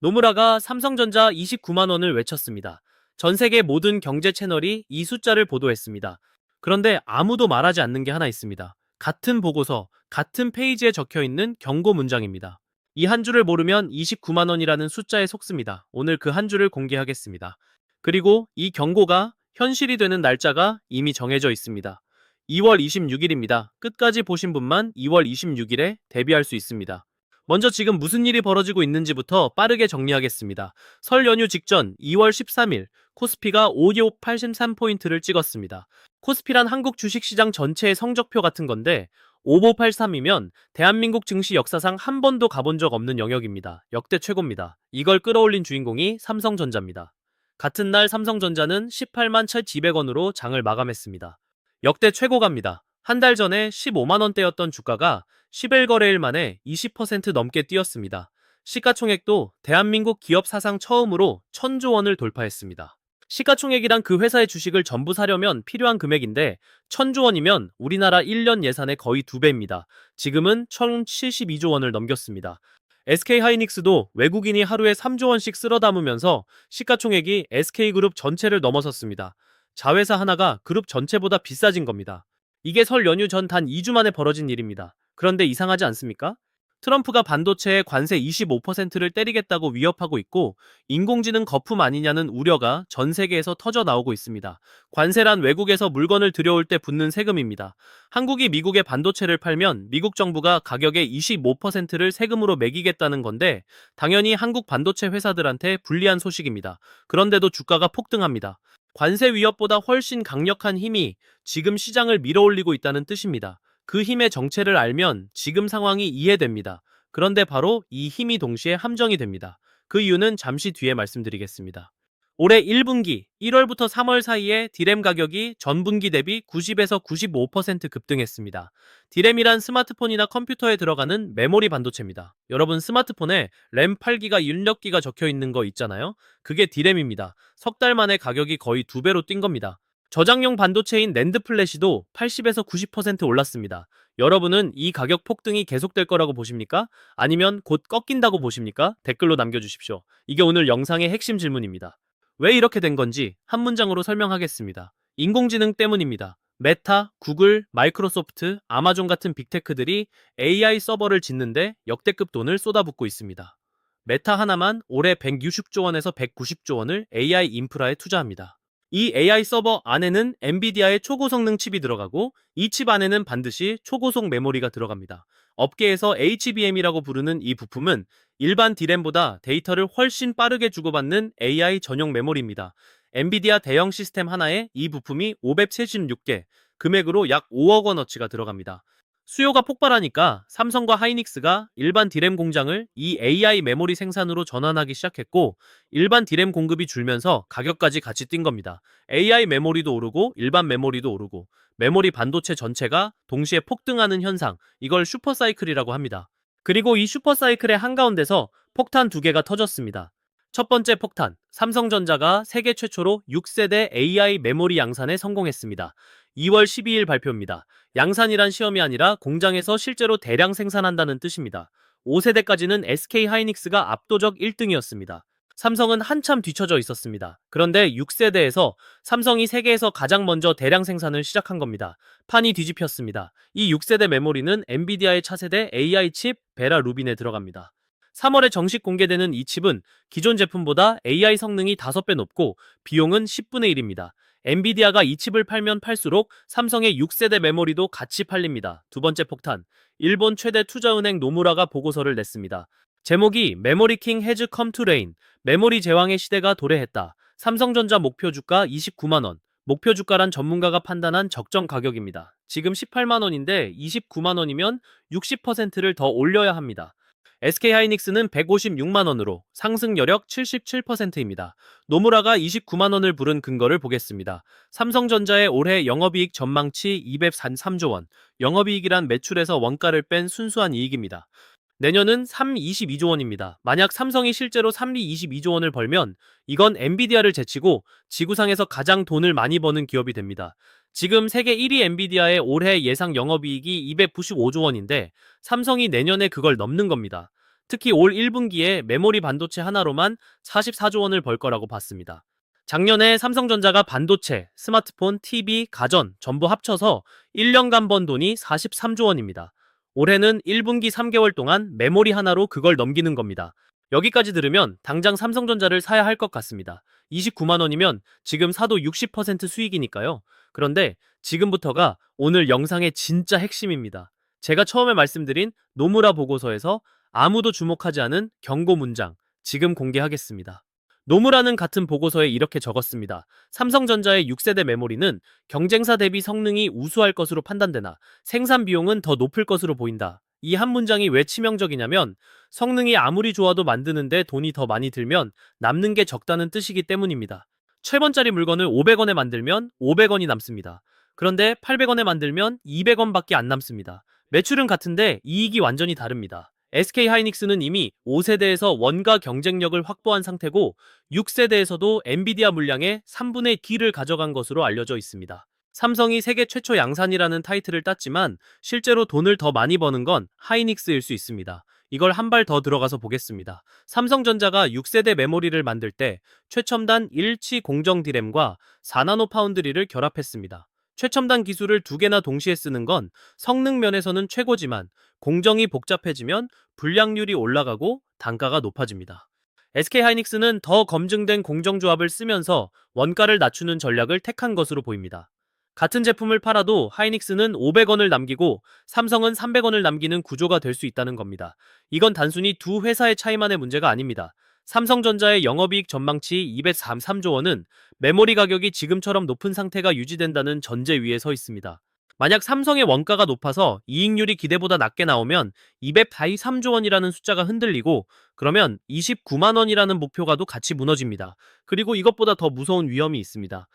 노무라가 삼성전자 29만 원을 외쳤습니다. 전 세계 모든 경제 채널이 이 숫자를 보도했습니다. 그런데 아무도 말하지 않는 게 하나 있습니다. 같은 보고서, 같은 페이지에 적혀 있는 경고 문장입니다. 이 한 줄을 모르면 29만 원이라는 숫자에 속습니다. 오늘 그 한 줄을 공개하겠습니다. 그리고 이 경고가 현실이 되는 날짜가 이미 정해져 있습니다. 2월 26일입니다. 끝까지 보신 분만 2월 26일에 데뷔할 수 있습니다. 먼저 지금 무슨 일이 벌어지고 있는지부터 빠르게 정리하겠습니다. 설 연휴 직전 2월 13일 코스피가 5583포인트를 찍었습니다. 코스피란 한국 주식시장 전체의 성적표 같은 건데 5583이면 대한민국 증시 역사상 한 번도 가본 적 없는 영역입니다. 역대 최고입니다. 이걸 끌어올린 주인공이 삼성전자입니다. 같은 날 삼성전자는 18만 1,200원으로 장을 마감했습니다. 역대 최고가입니다. 한 달 전에 15만 원대였던 주가가 11거래일 만에 20% 넘게 뛰었습니다. 시가총액도 대한민국 기업 사상 처음으로 1,000조 원을 돌파했습니다. 시가총액이란 그 회사의 주식을 전부 사려면 필요한 금액인데 1,000조 원이면 우리나라 1년 예산의 거의 2배입니다. 지금은 1,072조 원을 넘겼습니다. SK하이닉스도 외국인이 하루에 3조 원씩 쓸어 담으면서 시가총액이 SK그룹 전체를 넘어섰습니다. 자회사 하나가 그룹 전체보다 비싸진 겁니다. 이게 설 연휴 전 단 2주 만에 벌어진 일입니다. 그런데 이상하지 않습니까? 트럼프가 반도체에 관세 25%를 때리겠다고 위협하고 있고 인공지능 거품 아니냐는 우려가 전 세계에서 터져 나오고 있습니다. 관세란 외국에서 물건을 들여올 때 붙는 세금입니다. 한국이 미국에 반도체를 팔면 미국 정부가 가격의 25%를 세금으로 매기겠다는 건데 당연히 한국 반도체 회사들한테 불리한 소식입니다. 그런데도 주가가 폭등합니다. 관세 위협보다 훨씬 강력한 힘이 지금 시장을 밀어올리고 있다는 뜻입니다. 그 힘의 정체를 알면 지금 상황이 이해됩니다. 그런데 바로 이 힘이 동시에 함정이 됩니다. 그 이유는 잠시 뒤에 말씀드리겠습니다. 올해 1분기 1월부터 3월 사이에 디램 가격이 전분기 대비 90에서 95% 급등했습니다. 디램이란 스마트폰이나 컴퓨터에 들어가는 메모리 반도체입니다. 여러분 스마트폰에 램 8기가 입력기가 적혀 있는 거 있잖아요. 그게 디램입니다. 석 달 만에 가격이 거의 2배로 뛴 겁니다. 저장용 반도체인 낸드 플래시도 80에서 90% 올랐습니다. 여러분은 이 가격 폭등이 계속될 거라고 보십니까? 아니면 곧 꺾인다고 보십니까? 댓글로 남겨주십시오. 이게 오늘 영상의 핵심 질문입니다. 왜 이렇게 된 건지 한 문장으로 설명하겠습니다. 인공지능 때문입니다. 메타, 구글, 마이크로소프트, 아마존 같은 빅테크들이 AI 서버를 짓는데 역대급 돈을 쏟아붓고 있습니다. 메타 하나만 올해 160조 원에서 190조 원을 AI 인프라에 투자합니다. 이 AI 서버 안에는 엔비디아의 초고성능 칩이 들어가고 이 칩 안에는 반드시 초고속 메모리가 들어갑니다. 업계에서 HBM이라고 부르는 이 부품은 일반 D램보다 데이터를 훨씬 빠르게 주고받는 AI 전용 메모리입니다. 엔비디아 대형 시스템 하나에 이 부품이 576개, 금액으로 약 5억 원어치가 들어갑니다. 수요가 폭발하니까 삼성과 하이닉스가 일반 D램 공장을 이 AI 메모리 생산으로 전환하기 시작했고 일반 D램 공급이 줄면서 가격까지 같이 뛴 겁니다. AI 메모리도 오르고 일반 메모리도 오르고 메모리 반도체 전체가 동시에 폭등하는 현상, 이걸 슈퍼사이클이라고 합니다. 그리고 이 슈퍼사이클의 한가운데서 폭탄 두 개가 터졌습니다. 첫 번째 폭탄, 삼성전자가 세계 최초로 6세대 AI 메모리 양산에 성공했습니다. 2월 12일 발표입니다. 양산이란 시험이 아니라 공장에서 실제로 대량 생산한다는 뜻입니다. 5세대까지는 SK하이닉스가 압도적 1등이었습니다. 삼성은 한참 뒤처져 있었습니다. 그런데 6세대에서 삼성이 세계에서 가장 먼저 대량 생산을 시작한 겁니다. 판이 뒤집혔습니다. 이 6세대 메모리는 엔비디아의 차세대 AI 칩 베라 루빈에 들어갑니다. 3월에 정식 공개되는 이 칩은 기존 제품보다 AI 성능이 5배 높고 비용은 10분의 1입니다. 엔비디아가 이 칩을 팔면 팔수록 삼성의 6세대 메모리도 같이 팔립니다. 두 번째 폭탄, 일본 최대 투자은행 노무라가 보고서를 냈습니다. 제목이 메모리 킹 해즈 컴 투 레인, 메모리 제왕의 시대가 도래했다. 삼성전자 목표 주가 29만 원. 목표 주가란 전문가가 판단한 적정 가격입니다. 지금 18만 원인데 29만 원이면 60%를 더 올려야 합니다. SK하이닉스는 156만 원으로 상승 여력 77%입니다. 노무라가 29만 원을 부른 근거를 보겠습니다. 삼성전자의 올해 영업이익 전망치 203조 원, 영업이익이란 매출에서 원가를 뺀 순수한 이익입니다. 내년은 22조 원입니다. 만약 삼성이 실제로 22조 원을 벌면 이건 엔비디아를 제치고 지구상에서 가장 돈을 많이 버는 기업이 됩니다. 지금 세계 1위 엔비디아의 올해 예상 영업이익이 295조 원인데 삼성이 내년에 그걸 넘는 겁니다. 특히 올 1분기에 메모리 반도체 하나로만 44조 원을 벌 거라고 봤습니다. 작년에 삼성전자가 반도체, 스마트폰, TV, 가전 전부 합쳐서 1년간 번 돈이 43조 원입니다. 올해는 1분기 3개월 동안 메모리 하나로 그걸 넘기는 겁니다. 여기까지 들으면 당장 삼성전자를 사야 할 것 같습니다. 29만 원이면 지금 사도 60% 수익이니까요. 그런데 지금부터가 오늘 영상의 진짜 핵심입니다. 제가 처음에 말씀드린 노무라 보고서에서 아무도 주목하지 않은 경고 문장, 지금 공개하겠습니다. 노무라는 같은 보고서에 이렇게 적었습니다. 삼성전자의 6세대 메모리는 경쟁사 대비 성능이 우수할 것으로 판단되나 생산 비용은 더 높을 것으로 보인다. 이 한 문장이 왜 치명적이냐면 성능이 아무리 좋아도 만드는데 돈이 더 많이 들면 남는 게 적다는 뜻이기 때문입니다. 최번짜리 물건을 500원에 만들면 500원이 남습니다. 그런데 800원에 만들면 200원밖에 안 남습니다. 매출은 같은데 이익이 완전히 다릅니다. SK하이닉스는 이미 5세대에서 원가 경쟁력을 확보한 상태고 6세대에서도 엔비디아 물량의 3분의 D를 가져간 것으로 알려져 있습니다. 삼성이 세계 최초 양산이라는 타이틀을 땄지만 실제로 돈을 더 많이 버는 건 하이닉스일 수 있습니다. 이걸 한 발 더 들어가서 보겠습니다. 삼성전자가 6세대 메모리를 만들 때 최첨단 일치 공정 디램과 4나노 파운드리를 결합했습니다. 최첨단 기술을 두 개나 동시에 쓰는 건 성능 면에서는 최고지만 공정이 복잡해지면 불량률이 올라가고 단가가 높아집니다. SK하이닉스는 더 검증된 공정조합을 쓰면서 원가를 낮추는 전략을 택한 것으로 보입니다. 같은 제품을 팔아도 하이닉스는 500원을 남기고 삼성은 300원을 남기는 구조가 될 수 있다는 겁니다. 이건 단순히 두 회사의 차이만의 문제가 아닙니다. 삼성전자의 영업이익 전망치 243조 원은 메모리 가격이 지금처럼 높은 상태가 유지된다는 전제 위에 서 있습니다. 만약 삼성의 원가가 높아서 이익률이 기대보다 낮게 나오면 243조 원이라는 숫자가 흔들리고 그러면 29만 원이라는 목표가도 같이 무너집니다. 그리고 이것보다 더 무서운 위험이 있습니다.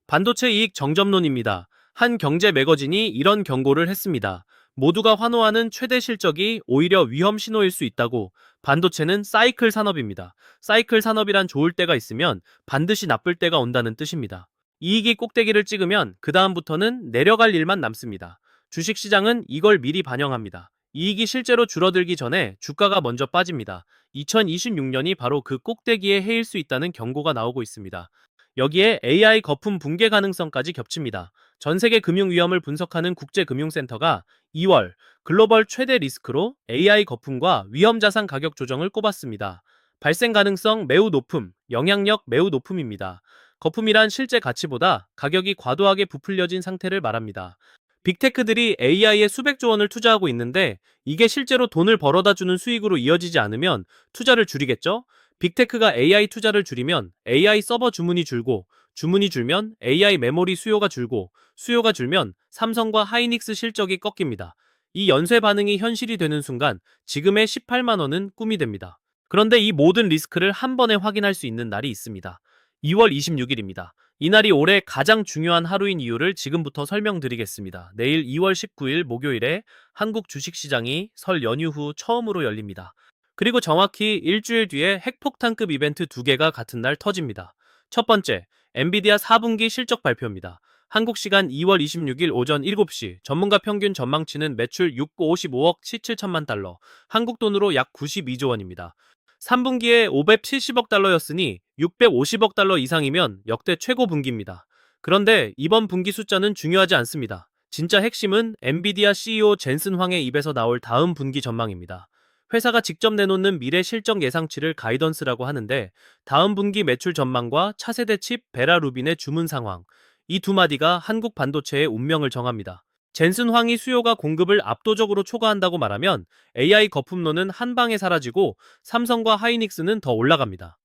반도체 이익 정점론입니다. 한 경제 매거진이 이런 경고를 했습니다. 모두가 환호하는 최대 실적이 오히려 위험 신호일 수 있다고. 반도체는 사이클 산업입니다. 사이클 산업이란 좋을 때가 있으면 반드시 나쁠 때가 온다는 뜻입니다. 이익이 꼭대기를 찍으면 그 다음부터는 내려갈 일만 남습니다. 주식시장은 이걸 미리 반영합니다. 이익이 실제로 줄어들기 전에 주가가 먼저 빠집니다. 2026년이 바로 그 꼭대기의 해일 수 있다는 경고가 나오고 있습니다. 여기에 AI 거품 붕괴 가능성까지 겹칩니다. 전 세계 금융 위험을 분석하는 국제금융센터가 2월 글로벌 최대 리스크로 AI 거품과 위험 자산 가격 조정을 꼽았습니다. 발생 가능성 매우 높음, 영향력 매우 높음입니다. 거품이란 실제 가치보다 가격이 과도하게 부풀려진 상태를 말합니다. 빅테크들이 AI에 수백조 원을 투자하고 있는데 이게 실제로 돈을 벌어다 주는 수익으로 이어지지 않으면 투자를 줄이겠죠? 빅테크가 AI 투자를 줄이면 AI 서버 주문이 줄고 주문이 줄면 AI 메모리 수요가 줄고 수요가 줄면 삼성과 하이닉스 실적이 꺾입니다. 이 연쇄 반응이 현실이 되는 순간 지금의 18만 원은 꿈이 됩니다. 그런데 이 모든 리스크를 한 번에 확인할 수 있는 날이 있습니다. 2월 26일입니다. 이날이 올해 가장 중요한 하루인 이유를 지금부터 설명드리겠습니다. 내일 2월 19일 목요일에 한국 주식시장이 설 연휴 후 처음으로 열립니다. 그리고 정확히 일주일 뒤에 핵폭탄급 이벤트 두 개가 같은 날 터집니다. 첫 번째, 엔비디아 4분기 실적 발표입니다. 한국 시간 2월 26일 오전 7시 전문가 평균 전망치는 매출 655억 7천만 달러, 한국 돈으로 약 92조 원입니다. 3분기에 570억 달러였으니 650억 달러 이상이면 역대 최고 분기입니다. 그런데 이번 분기 숫자는 중요하지 않습니다. 진짜 핵심은 엔비디아 CEO 젠슨 황의 입에서 나올 다음 분기 전망입니다. 회사가 직접 내놓는 미래 실적 예상치를 가이던스라고 하는데 다음 분기 매출 전망과 차세대 칩 베라 루빈의 주문 상황, 이 두 마디가 한국 반도체의 운명을 정합니다. 젠슨 황이 수요가 공급을 압도적으로 초과한다고 말하면 AI 거품론은 한 방에 사라지고 삼성과 하이닉스는 더 올라갑니다.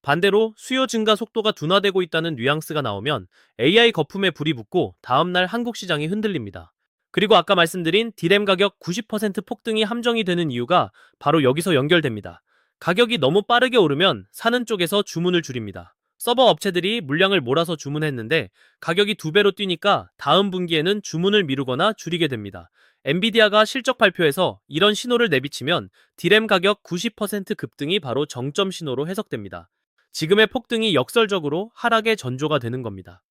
반대로 수요 증가 속도가 둔화되고 있다는 뉘앙스가 나오면 AI 거품에 불이 붙고 다음날 한국 시장이 흔들립니다. 그리고 아까 말씀드린 디램 가격 90% 폭등이 함정이 되는 이유가 바로 여기서 연결됩니다. 가격이 너무 빠르게 오르면 사는 쪽에서 주문을 줄입니다. 서버 업체들이 물량을 몰아서 주문했는데 가격이 두 배로 뛰니까 다음 분기에는 주문을 미루거나 줄이게 됩니다. 엔비디아가 실적 발표에서 이런 신호를 내비치면 디램 가격 90% 급등이 바로 정점 신호로 해석됩니다. 지금의 폭등이 역설적으로 하락의 전조가 되는 겁니다.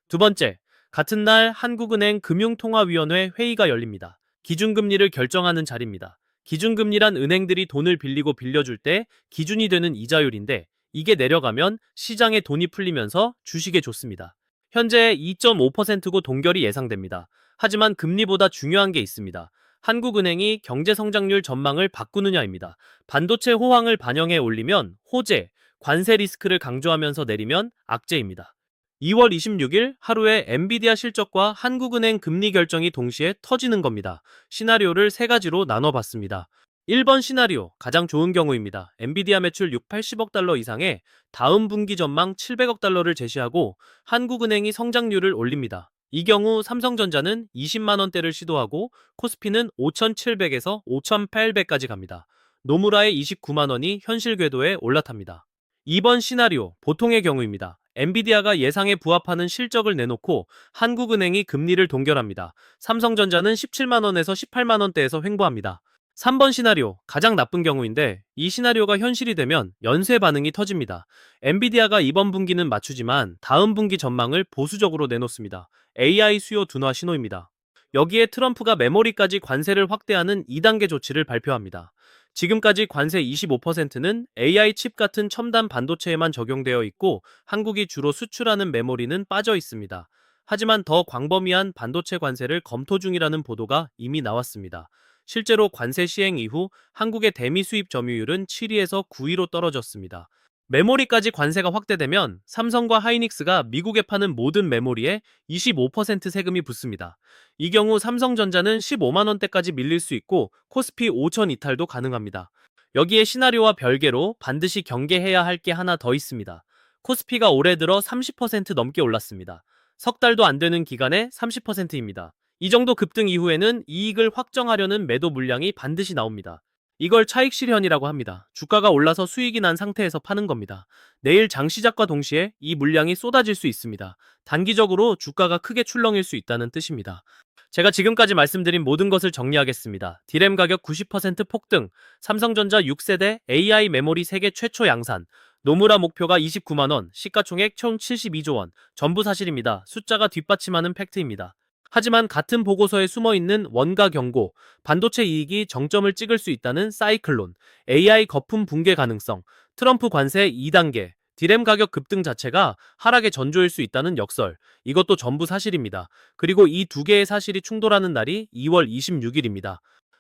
두 번째, 같은 날 한국은행 금융통화위원회 회의가 열립니다. 기준금리를 결정하는 자리입니다. 기준금리란 은행들이 돈을 빌리고 빌려줄 때 기준이 되는 이자율인데 이게 내려가면 시장에 돈이 풀리면서 주식에 좋습니다. 현재 2.5%고 동결이 예상됩니다. 하지만 금리보다 중요한 게 있습니다. 한국은행이 경제 성장률 전망을 바꾸느냐입니다. 반도체 호황을 반영해 올리면 호재, 관세 리스크를 강조하면서 내리면 악재입니다. 2월 26일 하루에 엔비디아 실적과 한국은행 금리 결정이 동시에 터지는 겁니다. 시나리오를 세 가지로 나눠봤습니다. 1번 시나리오, 가장 좋은 경우입니다. 엔비디아 매출 680억 달러 이상에 다음 분기 전망 700억 달러를 제시하고 한국은행이 성장률을 올립니다. 이 경우 삼성전자는 20만 원대를 시도하고 코스피는 5,700에서 5,800까지 갑니다. 노무라의 29만 원이 현실 궤도에 올라탑니다. 2번 시나리오, 보통의 경우입니다. 엔비디아가 예상에 부합하는 실적을 내놓고 한국은행이 금리를 동결합니다. 삼성전자는 17만 원에서 18만 원대에서 횡보합니다. 3번 시나리오, 가장 나쁜 경우인데 이 시나리오가 현실이 되면 연쇄 반응이 터집니다. 엔비디아가 이번 분기는 맞추지만 다음 분기 전망을 보수적으로 내놓습니다. AI 수요 둔화 신호입니다. 여기에 트럼프가 메모리까지 관세를 확대하는 2단계 조치를 발표합니다. 지금까지 관세 25%는 AI 칩 같은 첨단 반도체에만 적용되어 있고 한국이 주로 수출하는 메모리는 빠져 있습니다. 하지만 더 광범위한 반도체 관세를 검토 중이라는 보도가 이미 나왔습니다. 실제로 관세 시행 이후 한국의 대미 수입 점유율은 7위에서 9위로 떨어졌습니다. 메모리까지 관세가 확대되면 삼성과 하이닉스가 미국에 파는 모든 메모리에 25% 세금이 붙습니다. 이 경우 삼성전자는 15만 원대까지 밀릴 수 있고 코스피 5천 이탈도 가능합니다. 여기에 시나리오와 별개로 반드시 경계해야 할 게 하나 더 있습니다. 코스피가 올해 들어 30% 넘게 올랐습니다. 석 달도 안 되는 기간에 30%입니다. 이 정도 급등 이후에는 이익을 확정하려는 매도 물량이 반드시 나옵니다. 이걸 차익 실현이라고 합니다. 주가가 올라서 수익이 난 상태에서 파는 겁니다. 내일 장 시작과 동시에 이 물량이 쏟아질 수 있습니다. 단기적으로 주가가 크게 출렁일 수 있다는 뜻입니다. 제가 지금까지 말씀드린 모든 것을 정리하겠습니다. 디램 가격 90% 폭등, 삼성전자 6세대 AI 메모리 세계 최초 양산, 노무라 목표가 29만원, 시가총액 총 72조 원, 전부 사실입니다. 숫자가 뒷받침하는 팩트입니다. 하지만 같은 보고서에 숨어있는 원가 경고, 반도체 이익이 정점을 찍을 수 있다는 사이클론, AI 거품 붕괴 가능성, 트럼프 관세 2단계, 디램 가격 급등 자체가 하락의 전조일 수 있다는 역설, 이것도 전부 사실입니다. 그리고 이 두 개의 사실이 충돌하는 날이 2월 26일입니다.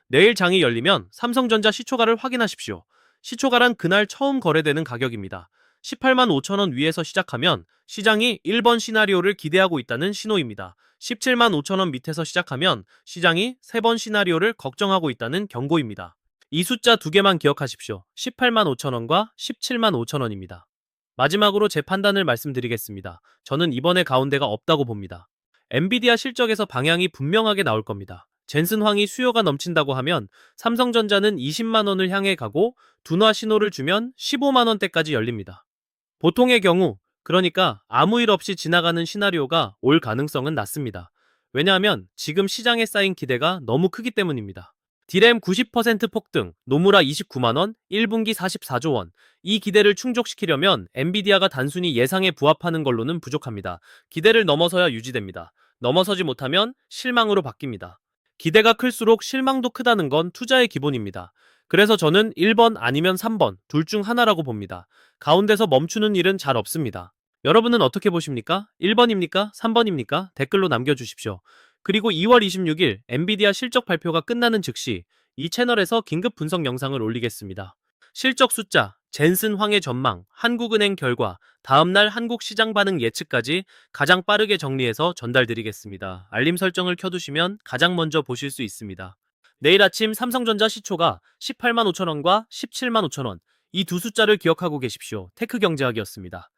내일 장이 열리면 삼성전자 시초가를 확인하십시오. 시초가란 그날 처음 거래되는 가격입니다. 18만 5천 원 위에서 시작하면 시장이 1번 시나리오를 기대하고 있다는 신호입니다. 17만 5천 원 밑에서 시작하면 시장이 3번 시나리오를 걱정하고 있다는 경고입니다. 이 숫자 두 개만 기억하십시오. 18만 5천 원과 17만 5천 원입니다. 마지막으로 제 판단을 말씀드리겠습니다. 저는 이번에 가운데가 없다고 봅니다. 엔비디아 실적에서 방향이 분명하게 나올 겁니다. 젠슨 황이 수요가 넘친다고 하면 삼성전자는 20만 원을 향해 가고 둔화 신호를 주면 15만 원대까지 열립니다. 보통의 경우, 그러니까 아무 일 없이 지나가는 시나리오가 올 가능성은 낮습니다. 왜냐하면 지금 시장에 쌓인 기대가 너무 크기 때문입니다. 디램 90% 폭등, 노무라 29만원, 1분기 44조 원. 이 기대를 충족시키려면 엔비디아가 단순히 예상에 부합하는 걸로는 부족합니다. 기대를 넘어서야 유지됩니다. 넘어서지 못하면 실망으로 바뀝니다. 기대가 클수록 실망도 크다는 건 투자의 기본입니다. 그래서 저는 1번 아니면 3번, 둘 중 하나라고 봅니다. 가운데서 멈추는 일은 잘 없습니다. 여러분은 어떻게 보십니까? 1번입니까? 3번입니까? 댓글로 남겨주십시오. 그리고 2월 26일 엔비디아 실적 발표가 끝나는 즉시 이 채널에서 긴급 분석 영상을 올리겠습니다. 실적 숫자, 젠슨 황의 전망, 한국은행 결과, 다음날 한국 시장 반응 예측까지 가장 빠르게 정리해서 전달드리겠습니다. 알림 설정을 켜두시면 가장 먼저 보실 수 있습니다. 내일 아침 삼성전자 시초가 18만 5천 원과 17만 5천 원, 이 두 숫자를 기억하고 계십시오. 테크경제학이었습니다.